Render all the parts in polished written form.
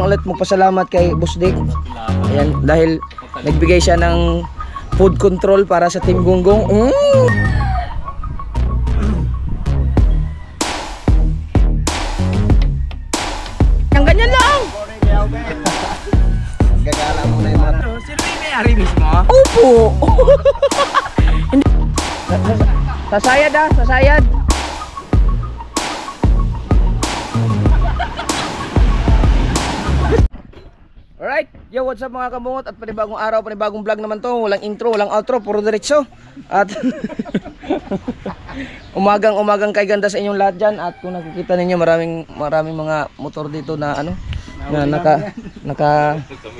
ulit magpasalamat kay Boss Dick. Ayan, dahil nagbigay siya ng food control para sa Team Gonggong. Ang ganyan lang. Gagala mo na yung mga... Sino yung may-ari mismo? Opo. Sasayad sasayad. Alright, yo, what's up mga kabungot? At panibagong araw, panibagong vlog naman to. Walang intro, walang outro, puro diretso. At umagang kay ganda sa inyong lahat dyan. At kung nakikita ninyo, maraming mga motor dito na ano, na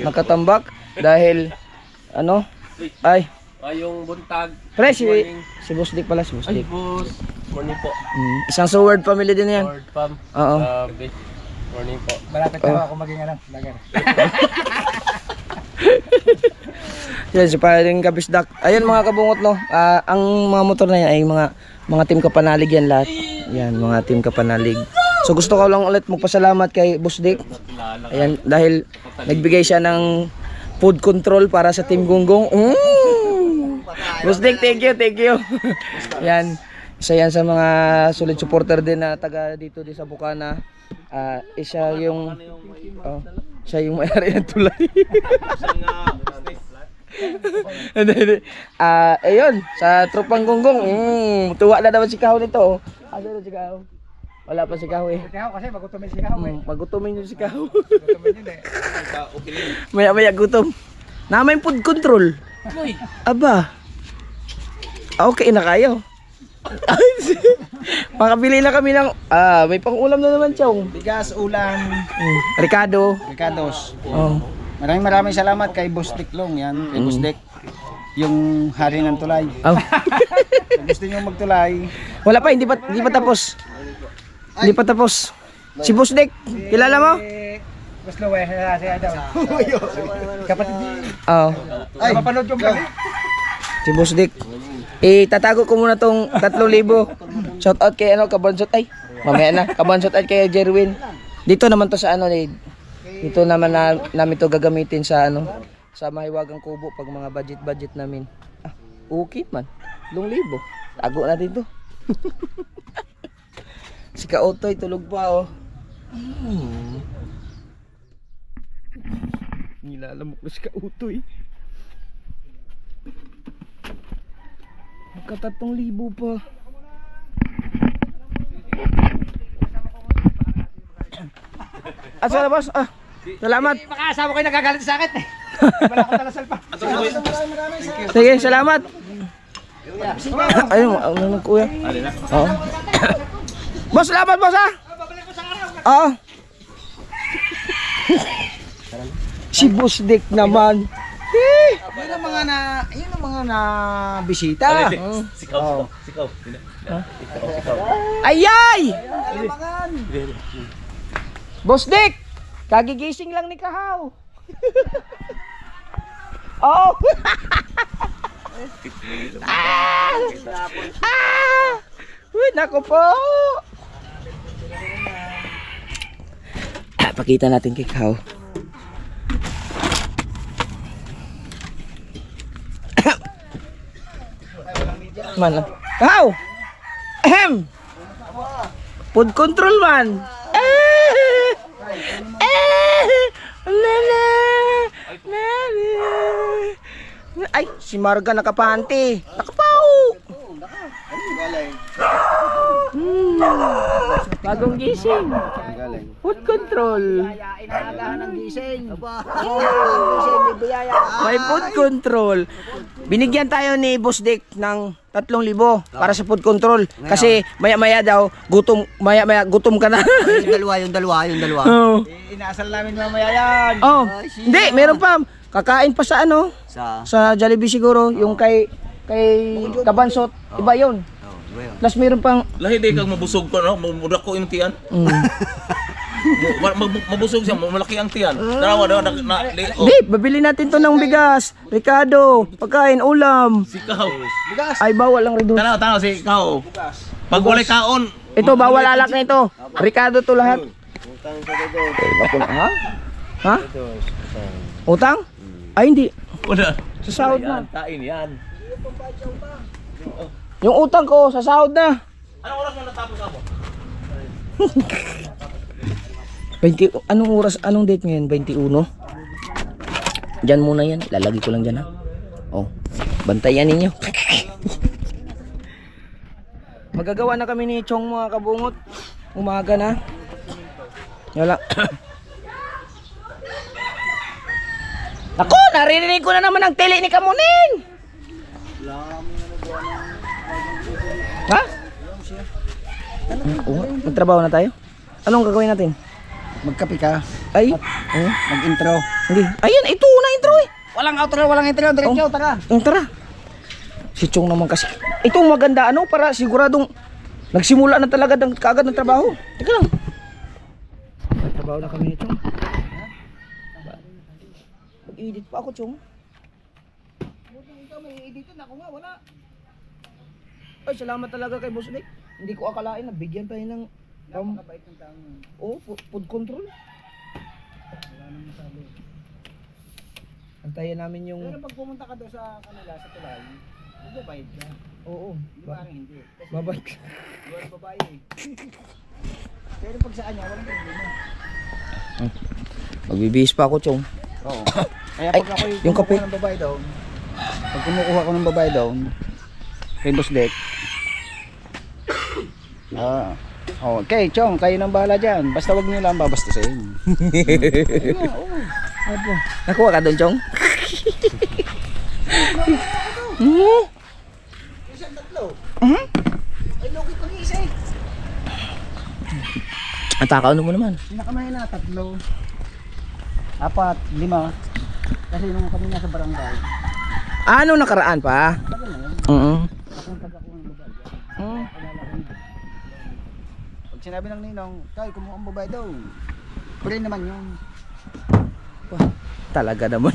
nakatambak. Dahil ano, Yung buntag. pre, si Boss Dick pala, si Boss Dick. Boss. Morning po. Isang Seward family din yan. Lord Pam. Oo. Morning po. Malapit na ako maging ano, lager. Yan, si paring kabisdak. Ayun mga kabungot, no. Ang mga motor na yan ay mga team kapanalig yan lahat. Yan, mga team kapanalig. So gusto ko lang ulit magpasalamat kay Boss Dick. Ayan, dahil nagbigay siya ng food control para sa Team Gonggong. Boss Dick, thank you. Yan, isa yan sa mga solid supporter din na taga dito din sa Bukana. Siya yung may-ari ng tulay. Ayun, sa tropang Gonggong. Tuwa na naman si Kaho nito. Ano na si Kaho? Wala pa si Kaho eh. Kaho kasi magutumin si Kaho eh. Magutumin yun si Kaho. Magutumin yun eh. Maya gutom. Namay food control. Aba. Okay na kayo. Makabili na kami ng may pang-ulam na naman, Chong. Bigas, ulam, Ricardo's. Oh. Maraming salamat kay Boss Dick Long yan. Kay Boss Dick. Yung hari ng tulay. Kung gusto niyo magtulay. Wala pa, hindi pa tapos. Hindi pa tapos. Si Boss Dick, kilala mo? Boss Lowe, siya daw. Kapatid niya. Oo. Ay, mapanood yung vlog. Si Boss Dick. Tatago ko muna tong 3,000. Shout out kay Kabansot ay. Mamaya na. Kabansot at kay Jerwin. Dito naman to sa dito naman namin to gagamitin sa sa Mahiwagang Kubo pag mga budget namin. Okay man. 2,000. Tago natin to. Si Kaotoy tulog pa Nilalamok na si Kaotoy. Magka-3,000 pa. Sa labas. Salamat. Makaasawa ko yung nagagalit sa akin eh. Wala akong talasal pa. Sige, salamat. Ayun, ang kuya. Oo. Boss, salamat boss ha. Oo. Si Boss Dick naman. Yun ang mga na bisita. Sikaw. Ayay! Boss Dick! Kagigising lang ni Kahaw. Oh! Uy, nako po! Pakita natin kay Kahaw. Man. Kahaw! Ahem! Food control man! Ay, si Marga nakapanty. Nakapaw. Bagong gising. Food control. Inaagahan ng gising. May food control. Binigyan tayo ni Boss Dick ng 3,000 para sa food control. Kasi maya-maya daw gutom, maya-maya gutom ka na. Yung dalawa. Oh. Inaasal namin mamaya yan. Oh. Hindi, meron pa. Kakain pa sa sa Jollibee siguro, yung kay Kabansot. Iba 'yon. Plus meron pang Lahi di kang mabusog ko no, mamudak ko yung tiyan. Mabusog siya, malaki ang tiyan. Dalawa na. Di, babili natin to ng bigas, Ricardo, pagkain, ulam. Sikaw. Ay, bawal lang rin doon. Tanaw si Kao. Pag walay kaon, Ito, bawal alak na ito. Ricardo to lahat. Ha? Ha? Utang? Ay hindi. Wala. Sa sahod na. Tain yan. Yung utang ko sa sahod na. Anong oras na natapos ako? 20, anong oras, anong date ngayon? 21? Diyan muna yan. Lalagay ko lang dyan ha. Oh, bantayan ninyo. Magagawa na kami ni Chong mga kabungot. Umaga na. Wala. Ako, naririnig ko na naman ang tili ni Kamuning. Ha? Oo, magtrabaho na tayo. Anong gagawin natin? Magkape ka. Ay, Mag-intro. hindi. Ayun, ito na intro eh. Walang outro, walang intro. Diretso, tara. Tara. Si Chong naman kasi. Ito maganda ano para siguradong nagsimula na talaga kaagad ng trabaho. Teka lang. Trabaho na kami ni Chong. Mag-edit pa ako, Chong. Buti ikaw may editin ako nga, wala. Ay, salamat talaga kay Boss Nick. Hindi ko akalain na bigyan tayo ng Napakabait ng tao nun. food control. Wala nang masabi. Antayin namin yung Pero pag pumunta ka doon sa kanila, sa tulay, magbabayad ka. oo. Di ba parang hindi? Kasi Babay. buwan babae eh. Pero pag sa kanya, walang problema. Magbibihis pa ako, Chong. Oo. Kaya Ay, pag ako yung kape. ng babae doon, pag kumukuha ko ng babae doon, kay Boss Dek, okay, Chong, kayo nang bahala dyan. Basta wag niyo lang babastusin. Apo. Nakuha ka doon, Chong? Isang tatlo. Mhm. Ay, logi ko ni isa eh. Ang takaw mo naman. Pinakamay na, 3, 4, 5. Kasi nung kami nasa barangay, Ano nakaraan pa? tagal na yun. Akong taga ko ng babae. Alala ko yun. Pag sinabi ng ninong, kaya kumuha ang babae daw. Pre naman yun. Wah, talaga naman.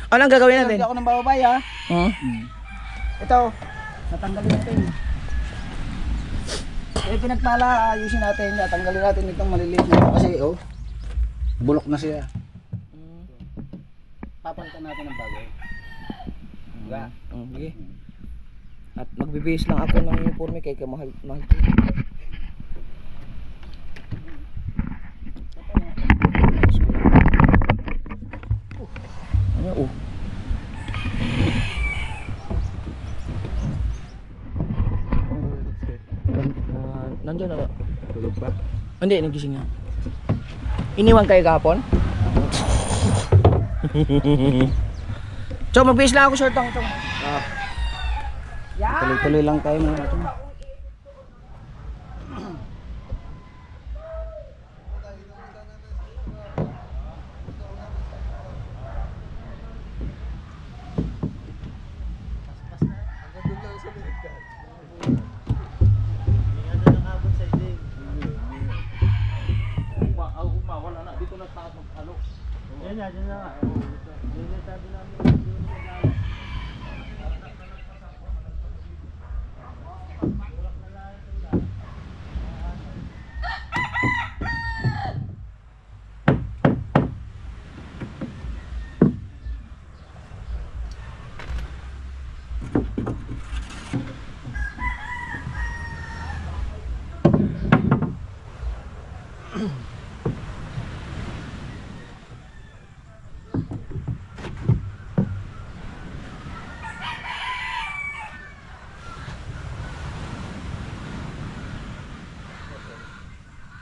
Ano ang gagawin natin? Hindi ako ng babae ha. Ito, natanggalin natin. Eh pinagpala, ayusin natin. Tanggalin natin itong maliliit na ito. Kasi bulok na siya. Papalitan natin ng bago. Diba? Sige. At magbibihis lang ako ng uniforme kay kamahal. Mahal. Ano? Nandiyan na ba? Tulog pa. Hindi, nagising nga. Iniwan kayo kahapon? Chong, magbihis lang ako, short lang, Chong. Tuloy-tuloy lang tayo muna natin. Wala na. Dito na taas mag-ano. Yan na, yan na.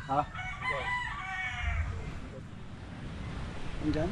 Ha? Andyan?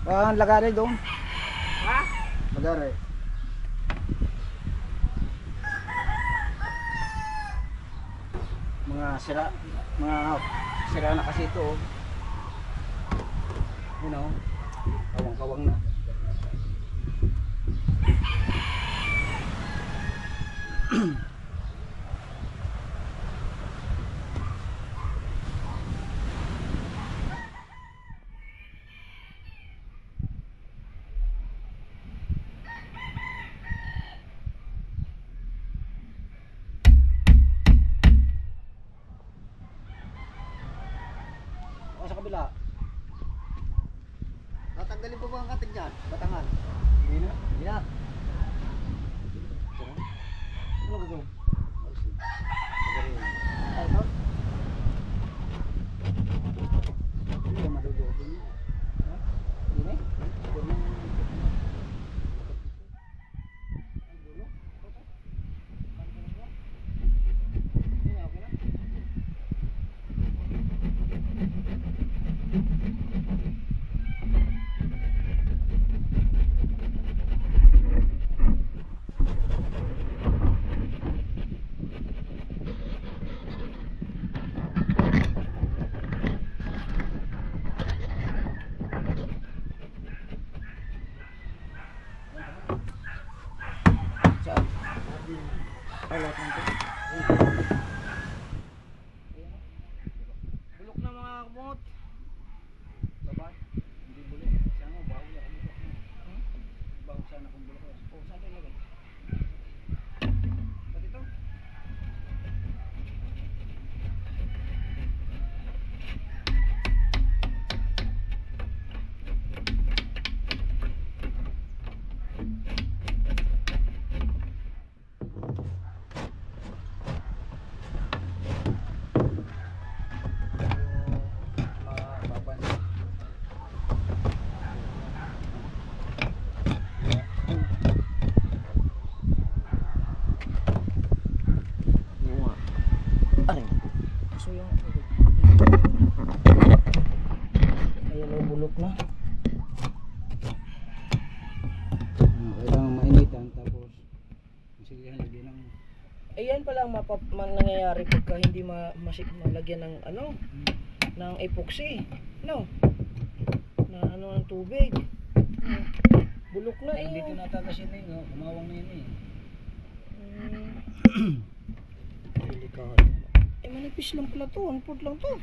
Ang lagari doon. Ha? Lagari. Mga sira na kasi ito. Oh. You know, kawang-kawang na. O sa kabila. Tatanggalin po ba ang katig niyan? Batangan? Hindi na. Hindi na. Ano gagawin? Ay, no? Hindi na maduduot din. Ha? Hindi na? Saan? Ay, lahat ng ito. Bulok na mga kabungot. Babae? Hindi bulok. Siya nga, bago na kung bulok. Bago sana kung bulok. O, saan tayo lagay? Ba't ito? Mapapansin. Oo nga. Aray. So yung ayan o, bulok na. Kailangan mainitan tapos masilihan lagyan ng Ayan pala ang nangyayari pagka hindi malagyan ng ano, ng epoxy, no? Na ano ng tubig. Bulok na eh. hindi ito natagas yun eh, no? Kumawang na yun eh. Delikado. Eh manipis lang pala to, unpod lang to.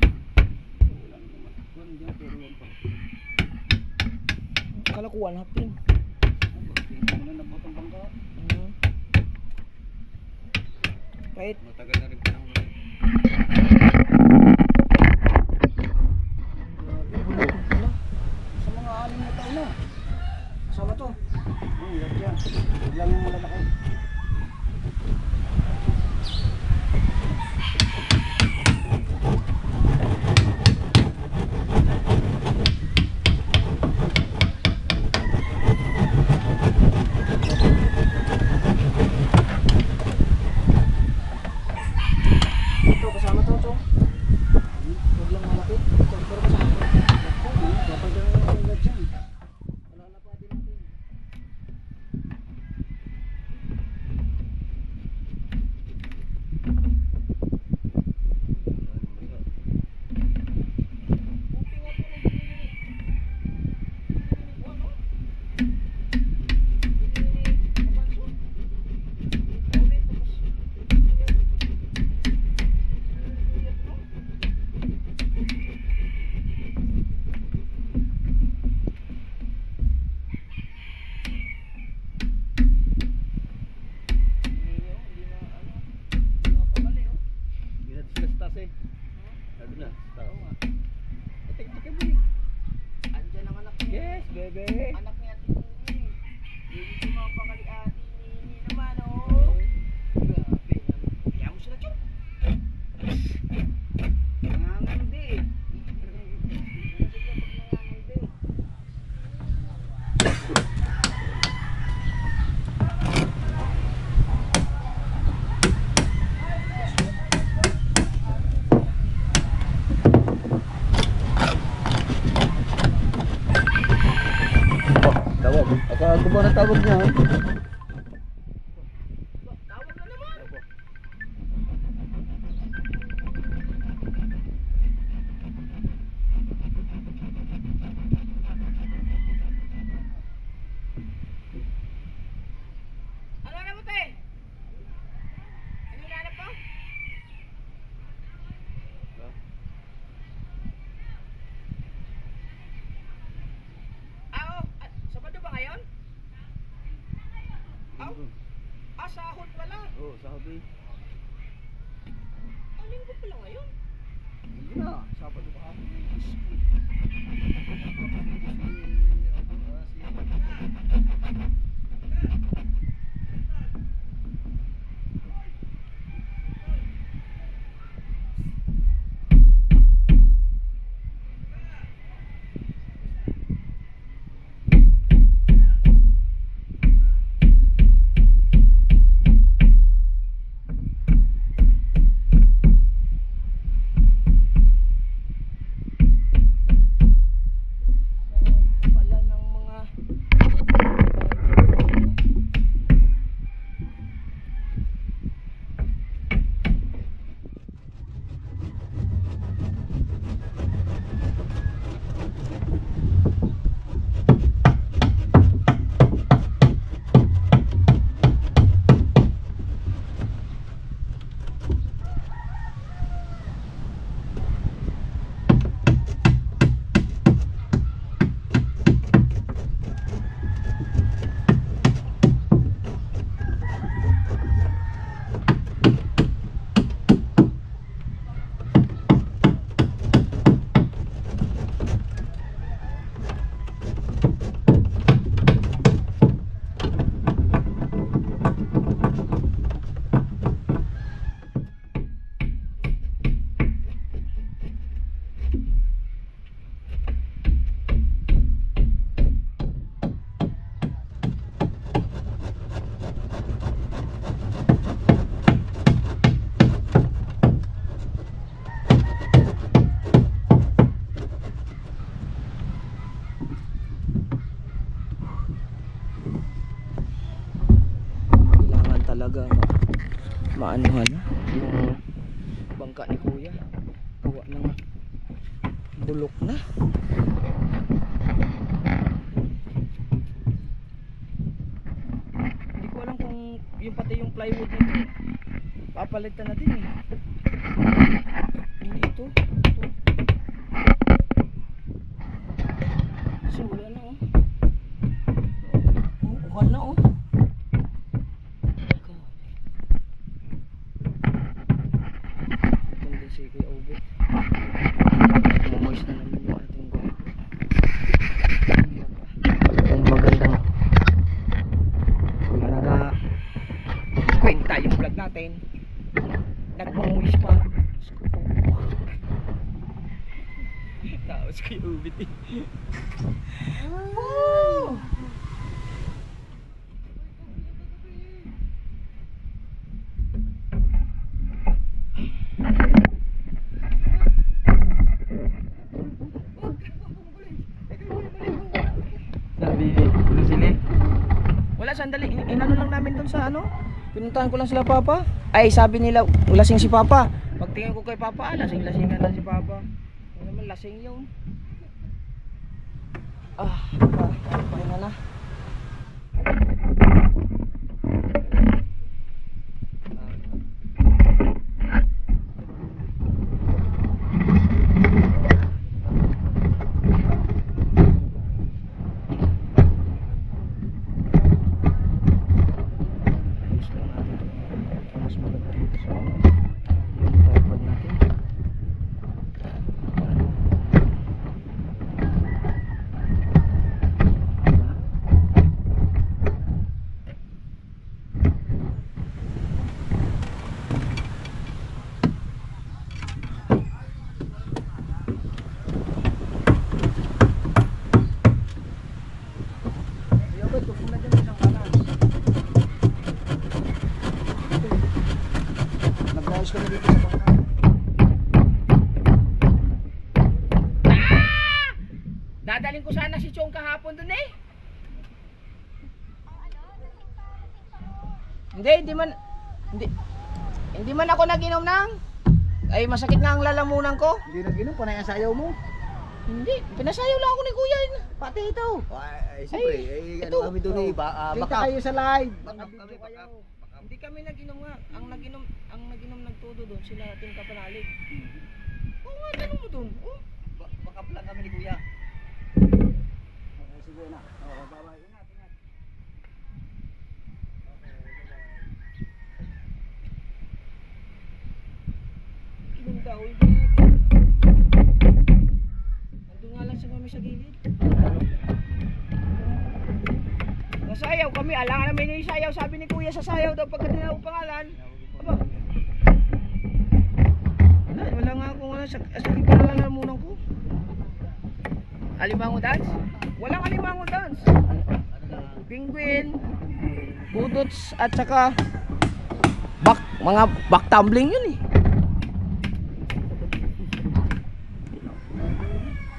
Kung hindi na pero yun pa. Akala ko 1/2 yun. Hindi mo na nabutang bangka. Kahit Matagal na rin panahon. Sa mga 6 na taon na. Kasama to. Yan. Biglang yung malalaki. ito kasama to, to. Huwag lang malaki. Ito, pero kasama to. Kapag ang agad dyan. Palalapatin natin. likod niya. Tawag na naman. Ano na mo, te? Ano hinahanap mo? Oo. Sabado ba ngayon? Sahod pala. Oo, sabi. Linggo pala ngayon. Hindi na, Sabado pa ako. Pala ng mga kailangan talaga maanuhan yung bangka ni kuya. Gawa ng bulok na. Hindi ko alam kung yung pati yung plywood nito papalitan na din eh. Hindi ito. Kasi wala na oh. Ukal na oh. Ganda si Kuya Obe. Mamoist na naman yung ating bangko. Ang magandang kwenta yung vlog natin. Nagmamoist pa. Tapos Kuya Obe din. Woo! Sabi ni sila. Wala, sandali. Inano lang namin doon sa ano. Pinuntahan ko lang sila papa. Ay, sabi nila lasing si papa. Pagtingin ko kay papa, lasing-lasingan lang si papa. Ano naman lasing yun. Pahinga na. Nag-ayos kami dito sa bangka. Dadaling ko sana si Chong kahapon dun eh. Hindi man ako nag-inom ng ay masakit nga ang lalamunan ko. Hindi nag-inom, panay ang sayaw mo. Hindi, pinasayaw lang ako ni Kuya. Pati ito. Ay, siyempre, ito. ano kami doon eh, Kita baka kayo sa live. baka video kayo. Hindi kami nag-inom nga. Ang nag-inom nagtudo doon sila Team Kapanalig. Oo nga, tanong mo doon. Oh. Baka lang kami ni Kuya. Okay, sige na. Oo, bye-bye. Ingat, ingat. Inom daw, nandun nga lang sa kami sa gilid. Nasayaw kami, alangan namin yung sayaw. Sabi ni Kuya sa sayaw daw pagka tinawag pangalan. Aba. Wala nga akong ano, sakit pa lang lalamunan ko. Alimango dance? Walang alimango dance. Penguin, budots at saka mga back tumbling yun eh.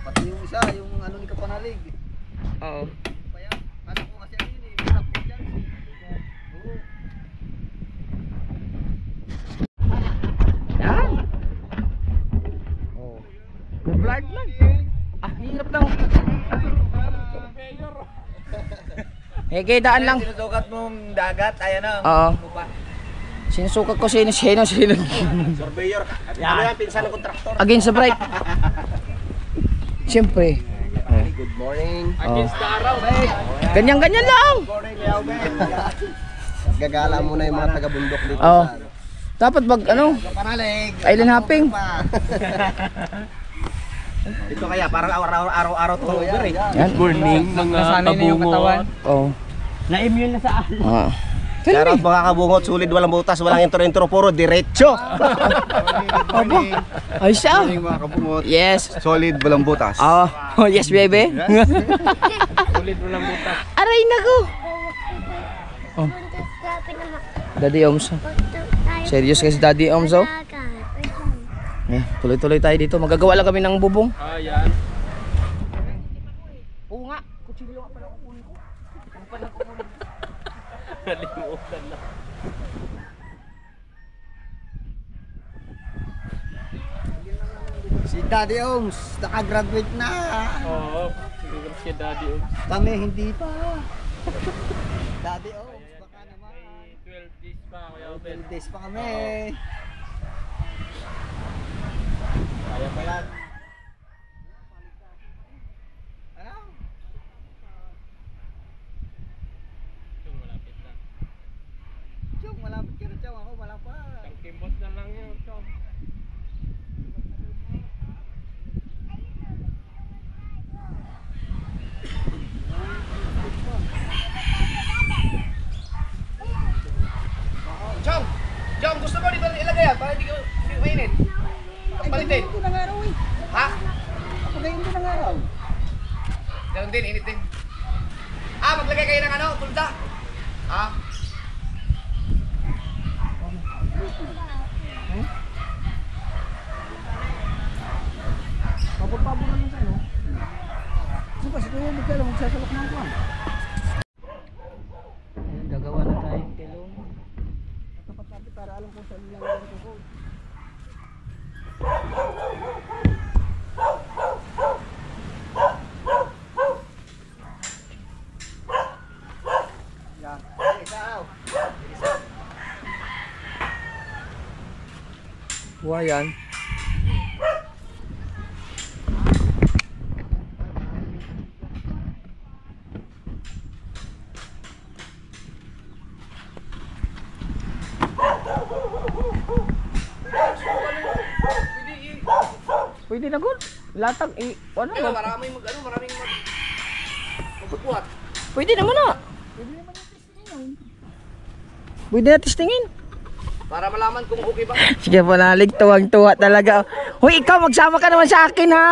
Pati yung isa, yung ano ni Kapanalig. Oo. Kaya, anak ko kasi yun eh, hirap ko dyan. Oo. Yan. Oo. Blind man. Ah, hirap lang. Daan lang. Sinusukat mong dagat, ayan na. Oo. Sinusukat ko sino. Surveyor. Ano yan, pinsan ng kontraktor. Against the bright. Siyempre. Good morning. Against the araw. Ganyan-ganyan lang. Good morning, Leo Ben. Gagala muna yung mga taga-bundok dito Oo. sa Dapat pag ano, Kapanalig. island hopping. Ito kaya, parang araw-araw to over eh. Yan. Morning, mga kabungot. Oo. Na-immune na sa alin. Ah. Shoutout mga kabungot, sulit, walang butas, walang intro-intro, puro diretso. Aba. Ay siya. Mga kabungot. Yes. Solid, walang butas. Oh, yes baby. Sulit, walang butas. Aray nako. Oh. Daddy Oms. Serious kasi Daddy Oms oh. Yeah, tuloy-tuloy tayo dito. Magagawa lang kami ng bubong. Ah, yan. Oo nga. Kutsilyo nga pala kukunin ko. Nalimutan na. Si Daddy Oms, nakagraduate na. Oo, siguro si Daddy Oms. Kami hindi pa. Daddy Oms, baka naman. May 12 days pa, Kuya Obel. 12 days pa kami. Kaya pa yan. Ano? Yung malapit na. Chong, malapit ka na, Chong. Ako, wala pa. Ang kimbot na lang yun, Chong. Jom, gusto mo dito ilagay yan para hindi ko mainit. Palitin. Ito ng araw eh. Ha? Ako na hindi ng araw. Ganun din, init din. Ah, maglagay kayo ng ano, tulda. Ha? Pabor-pabor na lang sa'yo. Sige, sige, hindi ka lang magsasalok ng kwan. Ayun, gagawa na tayo. Tilong. Tapat natin para alam kung saan lang ko. Yan. Ikaw. Buhay yan. Pwede na good. Latag ano ba? Maraming magbubuhat. Pwede naman na. Pwede na testingin. Para malaman kung okay ba. Sige po, nalig, tuwang-tuwa talaga. Hoy, ikaw magsama ka naman sa akin ha.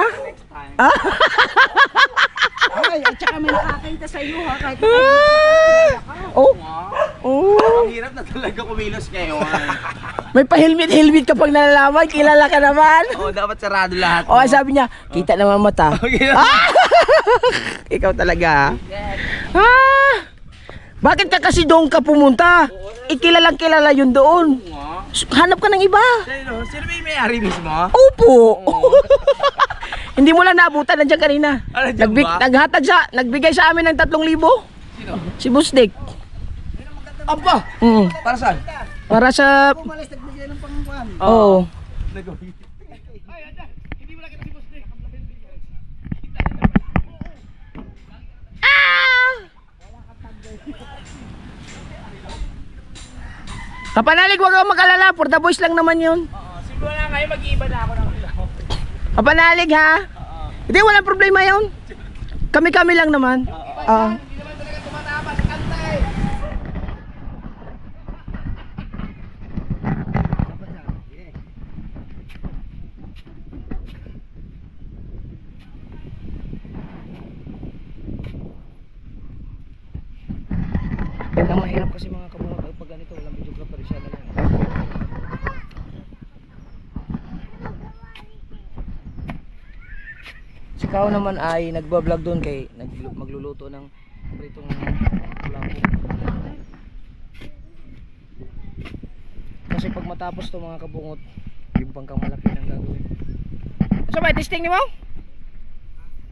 Ay, at saka may nakakita sa iyo ha. Kahit Oh. Oh. Ang hirap na talaga kumilos ngayon. May pa-helmet kapag nalalaman, kilala ka naman. Oo, dapat sarado lahat. O, sabi niya, kita naman mata. Ikaw talaga. Ah! Bakit ka kasi doon ka pumunta? Oo, ikilalang kilala yun doon. Hanap ka ng iba. Sino? Sino ba yung may-ari mismo? Opo. Hindi mo lang naabutan, nandiyan kanina. Nandiyan ba? Nagbigay sa amin ng 3,000. Sino? Si Busdik. Aba! Para saan? Para sa... Umalis, nagbigay ng pangkuhan. Oo. Kapanalig, huwag kang mag-alala. For the boys lang naman yun. Simula ngayon, mag-iiba na ako ng ilaw. Kapanalig ha? Hindi, walang problema yun. Kami-kami lang naman. Ah. Hindi naman talaga tumatama sa kanta eh. Ang mahirap kasi mga kabungot pag ganito, walang videographer, siya na lang. Si Kao naman ay nagbablog doon kay magluluto ng pritong kulangko. Kasi pag matapos to mga kabungot, yung pangkang malaki ng gagawin. So ba, testing ni mo?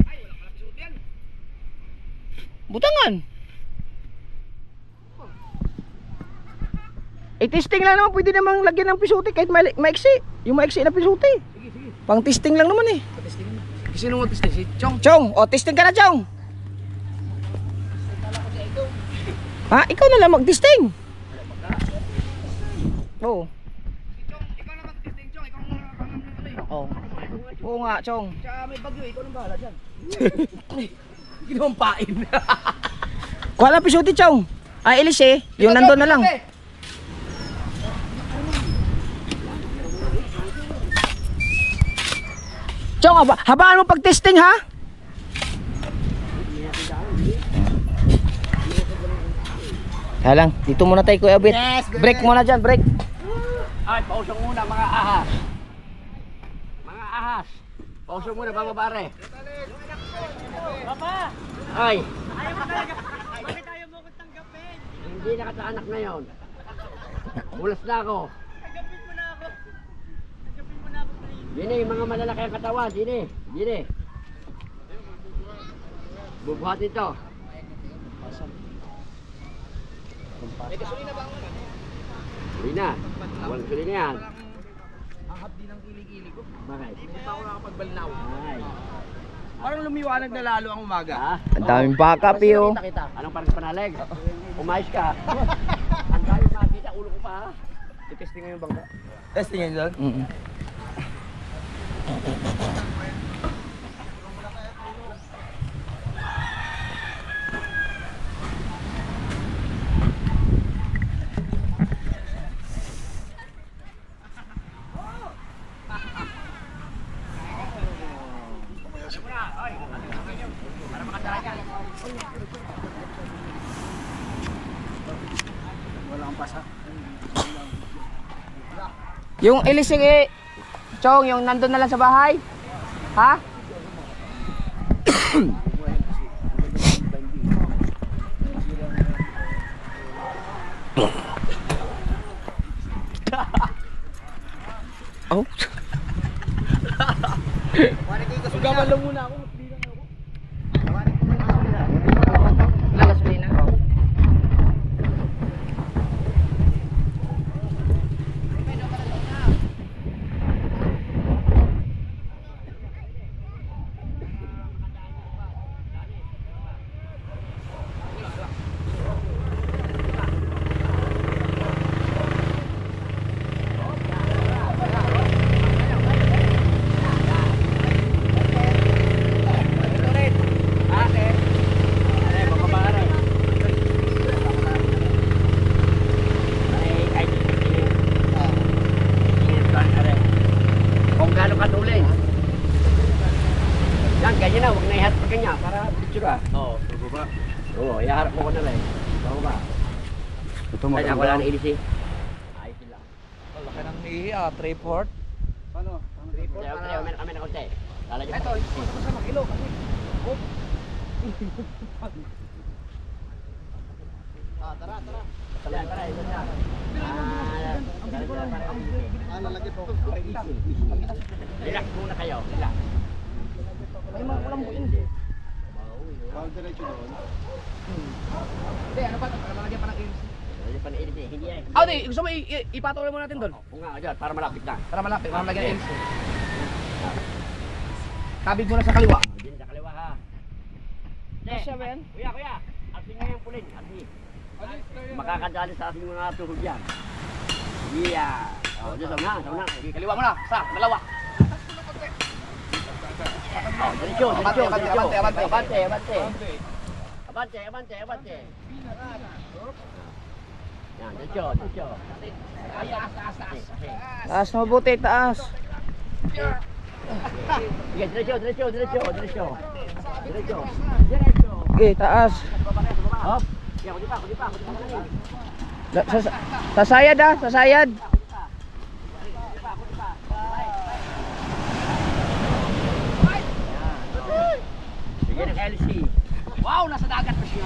Ay, wala pala pisuot yan. Butangan! Testing lang naman, pwede namang lagyan ng pisuti kahit maiksi. Yung maiksi na pisuti. Sige, sige. Pang testing lang naman eh. Testing. Sino mo testing? Si Chong. Chong, testing ka na Chong. Ha, ikaw na lang mag-testing. Oo. Ikaw na mag-testing, Chong. Ikaw muna nakakangam ng ano eh. Oo. Oo nga, Chong. Tsaka may bagyo, ikaw nang bahala dyan. Ginawampain. Kuha lang pisuti Chong. Ay, ilis eh. Yung nandun na lang. Chong, habaan mo pag-testing ha? Kaya lang, dito muna tayo Kuya Abit. Yes, good, Break muna dyan, break. Ay, pausong muna mga ahas. Mga ahas. Pausong muna, bababare. Papa! Ay. Bakit tayo mo ko tanggapin? Hindi nakataanak na yon. Ulas na ako. Tanggapin mo na ako. Tanggapin mo na ako. Dini, mga malalaki ang katawan. Dini. Dini. Bubuhat ito. May gasolina ba ang ano? Gasolina. Walang gasolina yan. Ahap din ang kilig-kilig ko. Bakit? Hindi pa ako nakapagbalnaw. Ay. Parang lumiwanag na lalo ang umaga. Ha? Ang daming backup yo. Kita. Anong parang panaleg? Umayos ka. Ang daming makita, ulo ko pa ha. I-testing nga yung bangka. Testing yan doon? Yung ilising eh, Chong, yung nandun na lang sa bahay. Ha? Oh. Gaman lang muna ako. Gasolina. Ganyan na, huwag na iharap pa ganyan para picture ah. Oo, baba. Oo, iharap mo ko na lang. Baba. Ito mo. Kaya wala na ilis eh. Ayos lang. Laki ng ihi ah, 3/4. Paano? 3/4 para kami na konti. Lalagyan. Ito, sa makilo kasi. Tara. Relax muna kayo, relax. May mga kulang buin. Hindi, ano pa? Para malagyan pa ng iris. Hindi pa nainit eh, hindi eh. Ah, di. Gusto mo ipatuloy mo natin doon? Oo nga, dyan, para malapit na. Para malapit, para malagyan ng iris. Kabig mo na sa kaliwa. Diyan sa kaliwa ha. Kasya ba yan? Kuya, ating nga yung pulin, ating. Makakadali sa ating mga tuhod yan. Yeah. Oh, dyan, sa una. Sige, kaliwa mo na. Sa, dalawa. Oh, diretso. Abante. Abante. Yan, diretso. Taas na mabuti, taas. Sige, diretso. Okay, taas. Hop. Yan, kundi pa. Sasayad ah, sasayad. Sige, ng-LC. Wow, nasa dagat pa siya.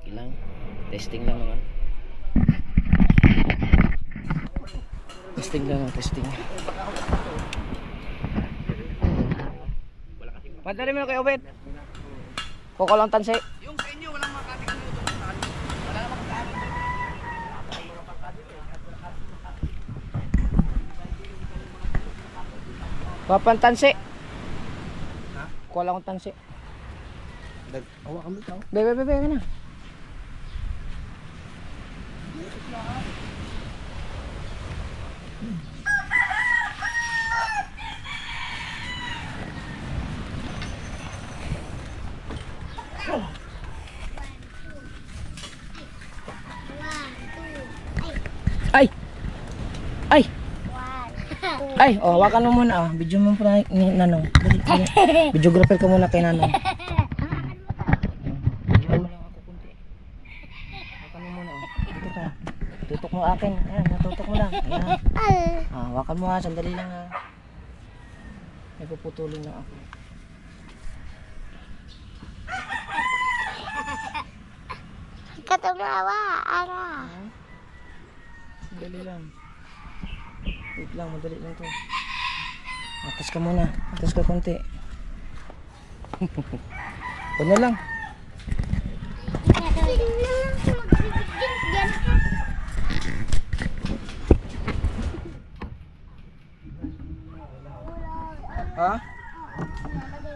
Ilang? Testing lang naman. Testing. Madali mo na kayo, Obet. Kuko lang tansi. Yung sa inyo, walang makating ano ito. Wala namang kakain. Papan tansi. Kuko lang akong tansi. Hawa kami tao. Bebe, ka na. Ay, oh, hawakan mo muna ah. Video mo muna ni Nanong. Videographer ka muna kay Nanong. Videoan mo lang ako kunti. Hawakan mo muna oh. Dito ka. Tutok mo akin. Ayan, natutok mo lang. Ayan. Ah, hawakan mo ha, sandali lang ha. May puputulin lang ako. Katumawa, ara. Sandali lang. Wait lang, madali lang to. Atas ka muna. Atas ka konti. Ano lang. Ha?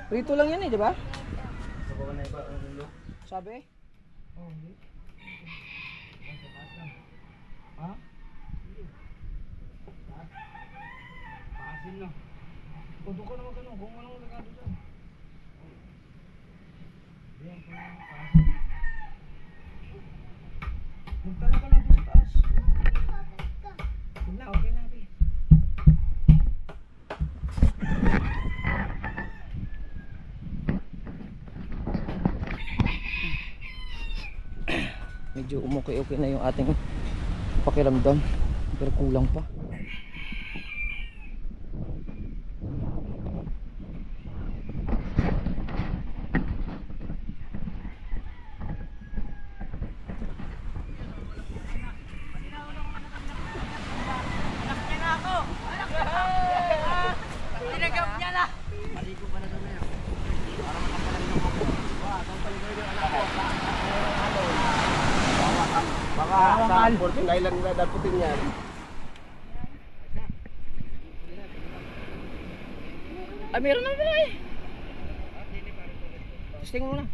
Prito lang yan eh, di ba? Sabi? Ha? Pasin na. Tudo ko naman ganun. Kung walang lagado dyan. Diyan, pasin. Magtala ka lang dito taas. Okay na, Abi. Medyo umukay-okay na yung ating pakiramdam. Pero kulang pa. Baka sa 14 island na daputin yan. Ay, meron na pala eh. Testing mo na.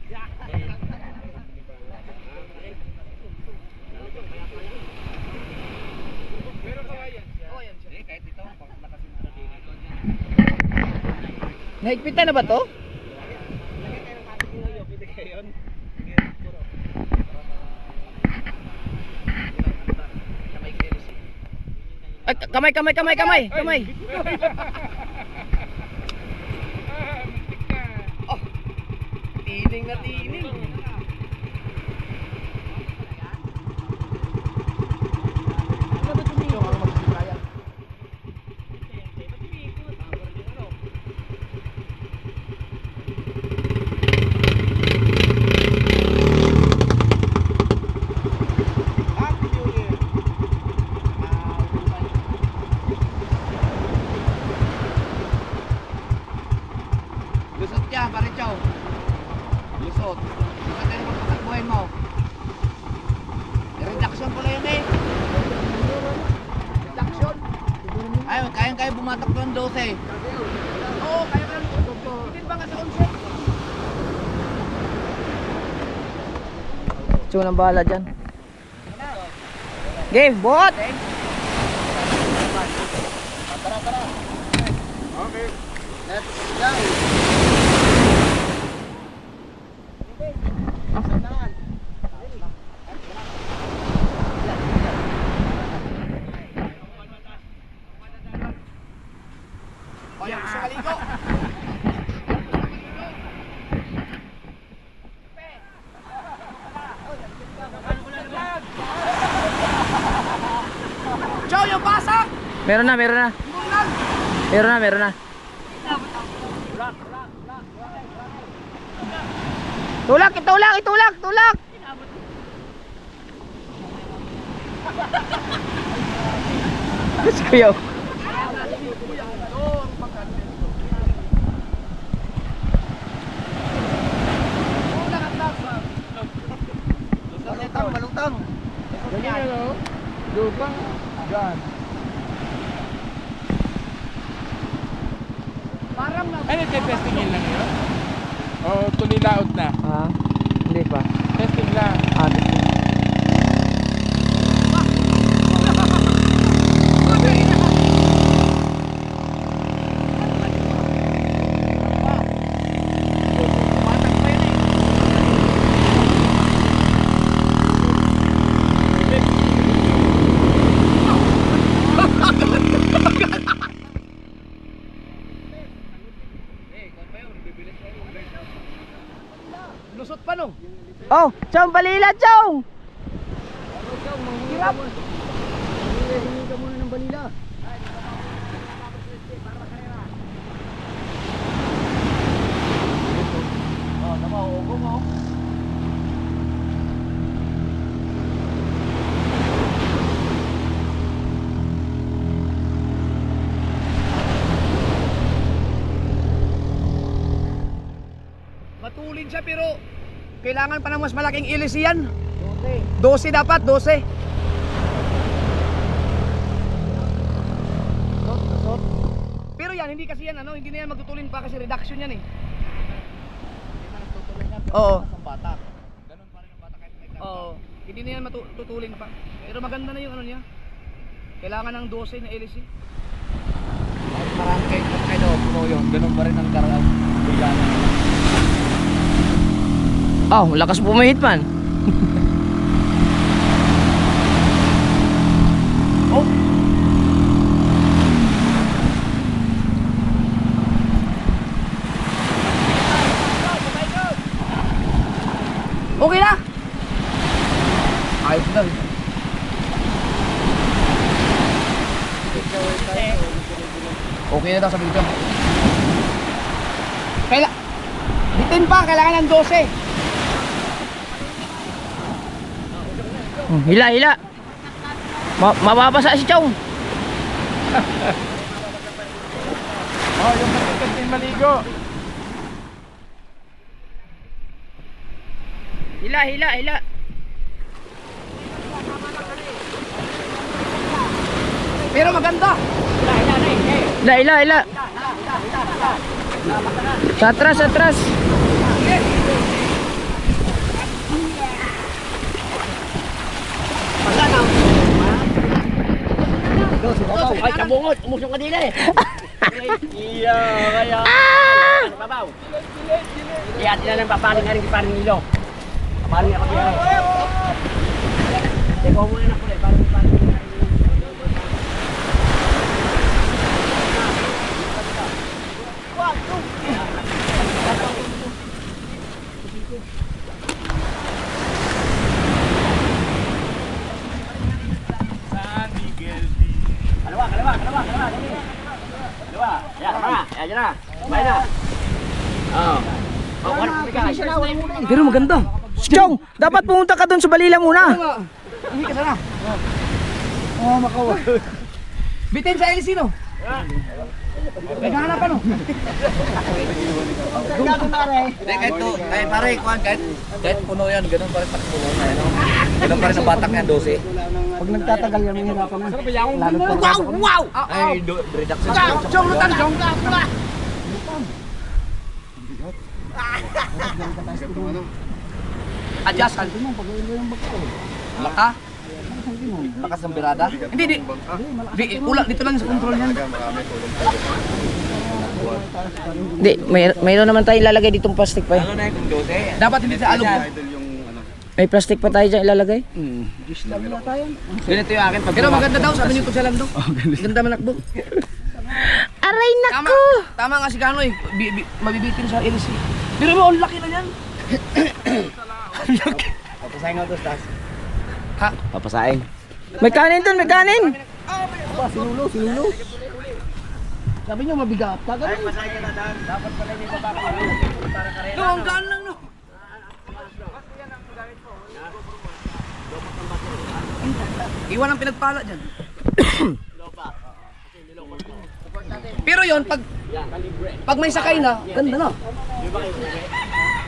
Nahigpitan na ba to? Ay, kamay. Oh, tining na tining. ikot. Bakit tayo magpatakbuhin mo? Reduction pala yun eh. Reduction. Ayun, kaya bumatak ko ng 12. Oo, kaya ka lang. Hindi ba nga sa 11? So, nang bahala dyan. Game, buhat! Okay. Let's go. O, yung gusto maligo. Chow, yung pasak! Meron na, meron na. Meron na, meron na. Tulak, itulak, itulak, tulak! Kuyaw. Malutang, malutang. Ganyan o. Lupang. Diyan. Parang na. Ano, testingin lang yun? O tuloy laot na? Ah, hindi pa. Testing lang. Ah, Lusot pa no? oh, Chong, balila, Chong! Hirap. Hingi ka muna ng balila. Oh, tama, ugo mo. Matulin siya pero kailangan pa ng mas malaking ilis yan. 12 dapat, 12. Pero yan, hindi kasi yan, hindi na yan magtutulin pa kasi reduction yan eh. Oo. Ganun pa rin ang bata kahit may karga. Oo. Hindi na yan matutulin pa. Pero maganda na yung ano niya. Kailangan ng 12 na LC. Marami kayo daw, puno yun. Ganun pa rin ang karang biganan. Oh, lakas pumihit man. Oh! Okay na! Ayos na. Okay na daw sabi dito. Bitin pa, kailangan ng 12. Hila, hila. Mababasa si Chong. Oh, yung matikas yung maligo. Hila, hila, hila. Pero maganda. Hila, hila, hila. Sa atras, sa atras. Ay, kabungot, umusong ka dila eh. Iya, kaya. Ano babaw? Iya, tila lang papaling nga rin paring nilo. Papaling ako diyan. Teko mo na kulay, paring paring. San Miguel. Kalawa. Kalawa. Ya, tara. Ya, dyan na. Bye na. Oh. Pero maganda. Chong, dapat pumunta ka doon sa balila muna. Hindi ka sana. Oh, makawa. Bitin sa LC no? Naghahanap ano? Kahit pare, kahit puno yan, ganun pa rin takbo na yan. Ganun pa rin ang batak niyan, 12. Pag nagtatagal yan, mahirapan na. Wow! Ay, reduction. Jong lutan, jong ka pula. Adjustan. Laka? Lakas ng birada? Hindi. Ulang dito lang sa control niyan. Hindi, mayroon naman tayo ilalagay ditong plastic pa eh. Ano na yung 12? Dapat hindi sa alog. May plastic pa tayo dyan ilalagay. Ganito yung akin. Pero maganda daw, sabi ni Kuya Lando. Ganda manakbo. Aray Tama, tama nga si Kano eh. Mabibitin sa LC. Pero mo, ang laki na yan. Papasahin ako to, Stas. Ha? Papasahin. May kanin dun, may kanin! Sinulo. Sabi niyo mabigat. Kagano. No, ang gaan lang no. Iwan ang pinagpala dyan. Pero yon pag may sakay na, ganda na.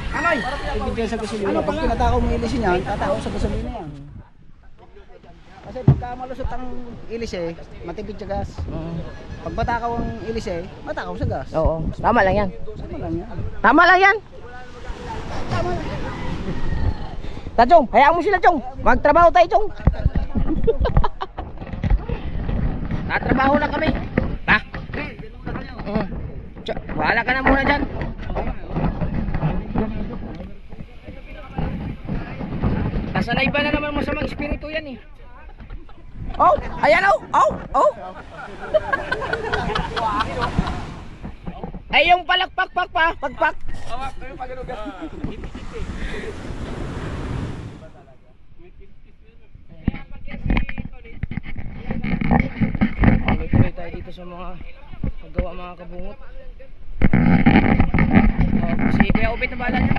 Kanoy! Ibigay sa gasolina. Pag pinatakaw mo ilis niyan, tatakaw sa gasolina yan. Kasi pagka malusot ang ilis eh, matipid sa gas. Pag matakaw ang ilis eh, matakaw sa gas. Oo, tama lang yan. Ano lang yan? Tama lang yan! Chong, hayaan mo sila, Chong. Magtrabaho tayo, Chong. Tatrabaho lang kami. Ha? Bahala ka na muna dyan. Kasanay ba na naman masamang espiritu yan eh. Oh, ayan oh. Ay yung palakpak pagpak. Tuloy tayo dito sa mga paggawa mga kabungot. Si Kuya Upit na bahala niya.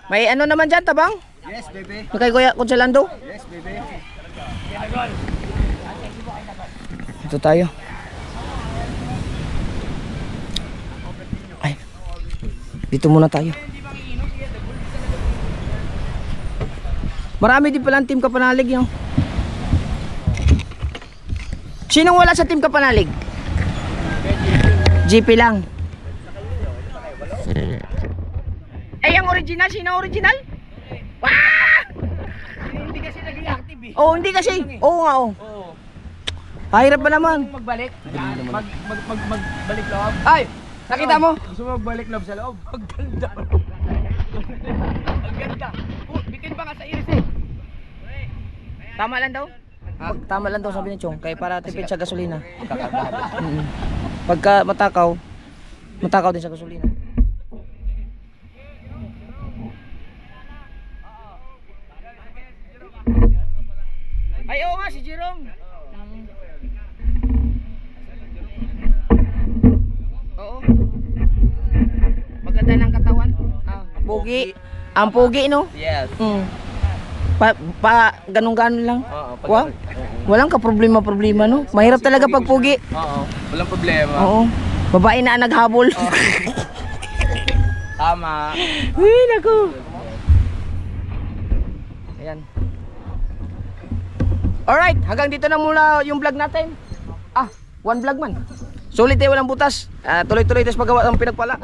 May ano naman dyan, tabang? Yes, baby. Kay Kuya Consolando? Yes, baby. Ito tayo. Ay. Dito muna tayo. Marami din pala ang team Kapanalig yung. Sinong wala sa team Kapanalig? GP lang. Eh, yung original, sino original? Wah! Hindi kasi naging active eh. Oh, hindi kasi. Oo nga, oh. Hirap ba naman? Magbalik. Magbalik loob. Ay! Nakita mo? Gusto mo magbalik loob sa loob? Ang ganda. Ang ganda. Bitin pa nga sa iris eh. Tama lang daw? Tama lang daw sabi ni Chong, kaya para tipid sa gasolina. Pagka matakaw din sa gasolina. Ay, oo nga si Jerome. Oo. Maganda ng katawan. Pogi. Ang pogi, no? Yes. Ganun-ganun lang. Oo, Wow. Walang ka-problema, no? Mahirap talaga pag pogi. Oo, walang problema. Oo. Babae na ang naghabol. Tama. Uy, naku. Ayan. Alright, hanggang dito na muna yung vlog natin. One vlog man. Sulit walang butas. Tuloy-tuloy tayo paggawa ng pinagpala.